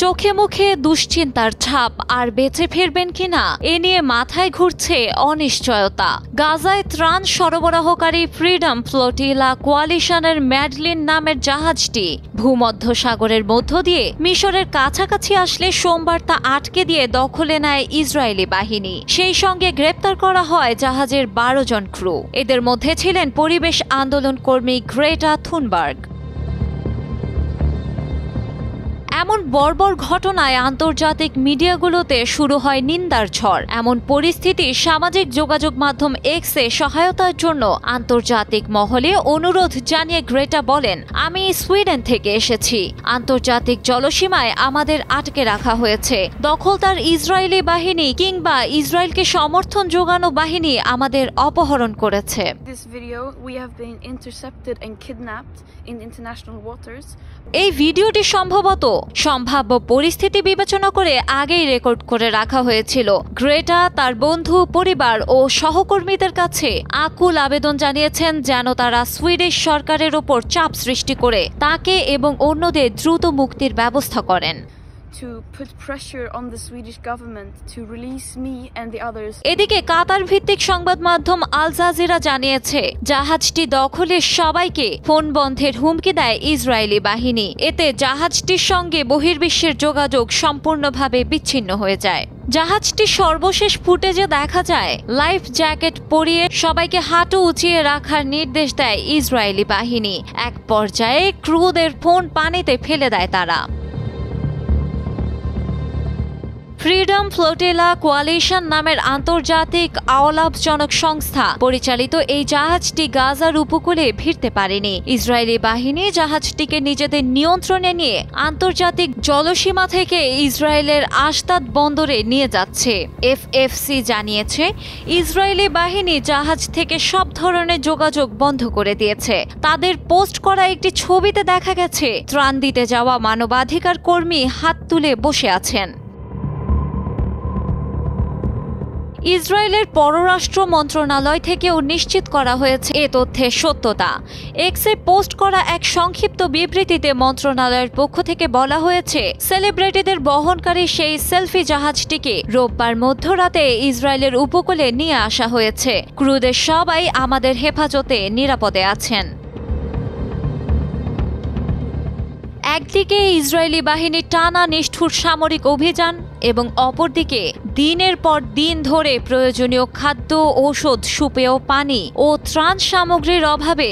চোখে মুখে দুশ্চিন্তার ছাপ আর বেঁচে ফিরবেন কিনা এ নিয়ে মাথায় ঘুরছে অনিশ্চয়তা। গাজায় ত্রাণ সরবরাহকারী ফ্রিডম ফ্লোটিলা কোয়ালিশনের ম্যাডলিন নামের জাহাজটি ভূমধ্য সাগরের মধ্য দিয়ে মিশরের কাছাকাছি আসলে সোমবার তা আটকে দিয়ে দখলে নেয় ইসরায়েলি বাহিনী। সেই সঙ্গে গ্রেপ্তার করা হয় জাহাজের 12 জন ক্রু। এদের মধ্যে ছিলেন পরিবেশ আন্দোলন কর্মী গ্রেটা থুনবার্গ। এমন বর্বর ঘটনায় আন্তর্জাতিক মিডিয়াগুলোতে শুরু হয় নিন্দার ঝড়। এমন পরিস্থিতি সামাজিক যোগাযোগ মাধ্যম এক্সে সহায়তার জন্য আন্তর্জাতিক মহলে অনুরোধ জানিয়ে গ্রেটা বলেন, আমি সুইডেন থেকে এসেছি। আন্তর্জাতিক জলসীমায় আমাদের আটকে রাখা হয়েছে। দখলদার ইসরায়েলি বাহিনী কিংবা ইসরায়েলকে সমর্থন যোগানো বাহিনী আমাদের অপহরণ করেছে। এই ভিডিওটি সম্ভাব্য পরিস্থিতি বিবেচনা করে আগেই রেকর্ড করে রাখা হয়েছিল। গ্রেটা তার বন্ধু, পরিবার ও সহকর্মীদের কাছে আকুল আবেদন জানিয়েছেন যেন তারা সুইডিশ সরকারের উপর চাপ সৃষ্টি করে তাকে এবং অন্যদের দ্রুত মুক্তির ব্যবস্থা করেন। এদিকে কাতার ভিত্তিক সংবাদ মাধ্যম আল জাজিরা জানিয়েছে, জাহাজটি দখলে সবাইকে ফোন বন্ধের হুমকি দেয় ইসরায়েলি বাহিনী। এতে জাহাজটির সঙ্গে বহির্বিশ্বের যোগাযোগ সম্পূর্ণভাবে বিচ্ছিন্ন হয়ে যায়। জাহাজটির সর্বশেষ ফুটেজে দেখা যায় লাইফ জ্যাকেট পরিয়ে সবাইকে হাঁটু উঁচিয়ে রাখার নির্দেশ দেয় ইসরায়েলি বাহিনী। এক পর্যায়ে ক্রুদের ফোন পানিতে ফেলে দেয় তারা। ফ্রিডম ফ্লোটিলা কোয়ালিশন নামের আন্তর্জাতিক অলাভজনক সংস্থা পরিচালিত এই জাহাজটি গাজার উপকূলে ভিড়তে পারেনি। ইসরায়েলি বাহিনী জাহাজটিকে নিজেদের নিয়ন্ত্রণে নিয়ে আন্তর্জাতিক জলসীমা থেকে ইসরায়েলের আশতাদ বন্দরে নিয়ে যাচ্ছে। এফএফসি জানিয়েছে, ইসরায়েলি বাহিনী জাহাজ থেকে সব ধরনের যোগাযোগ বন্ধ করে দিয়েছে। তাদের পোস্ট করা একটি ছবিতে দেখা গেছে ত্রাণ দিতে যাওয়া মানবাধিকার কর্মী হাত তুলে বসে আছেন। ইসরায়েলের পররাষ্ট্র মন্ত্রণালয় থেকেও নিশ্চিত করা হয়েছে এ তথ্যের সত্যতা। এক্সে পোস্ট করা এক সংক্ষিপ্ত বিবৃতিতে মন্ত্রণালয়ের পক্ষ থেকে বলা হয়েছে, সেলিব্রিটিদের বহনকারী সেই সেলফি জাহাজটিকে রোববার মধ্যরাতে ইসরায়েলের উপকূলে নিয়ে আসা হয়েছে। ক্রুদের সবাই আমাদের হেফাজতে নিরাপদে আছেন। একদিকে ইসরায়েলি বাহিনীর টানা নিষ্ঠুর সামরিক অভিযান এবং অপরদিকে দিনের পর দিন ধরে প্রয়োজনীয় খাদ্য, ঔষধ, সুপেয় পানি ও ত্রাণ সামগ্রীর অভাবে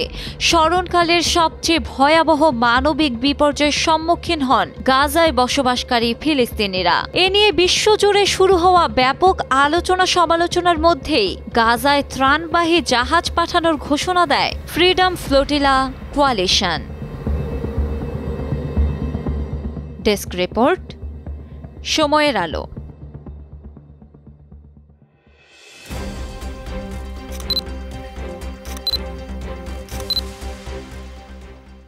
স্মরণকালের সবচেয়ে ভয়াবহ মানবিক বিপর্যয়ের সম্মুখীন হন গাজায় বসবাসকারী ফিলিস্তিনিরা। এ নিয়ে বিশ্বজুড়ে শুরু হওয়া ব্যাপক আলোচনা সমালোচনার মধ্যেই গাজায় ত্রাণবাহী জাহাজ পাঠানোর ঘোষণা দেয় freedom flotilla coalition. Desk report, সময়ের আলো।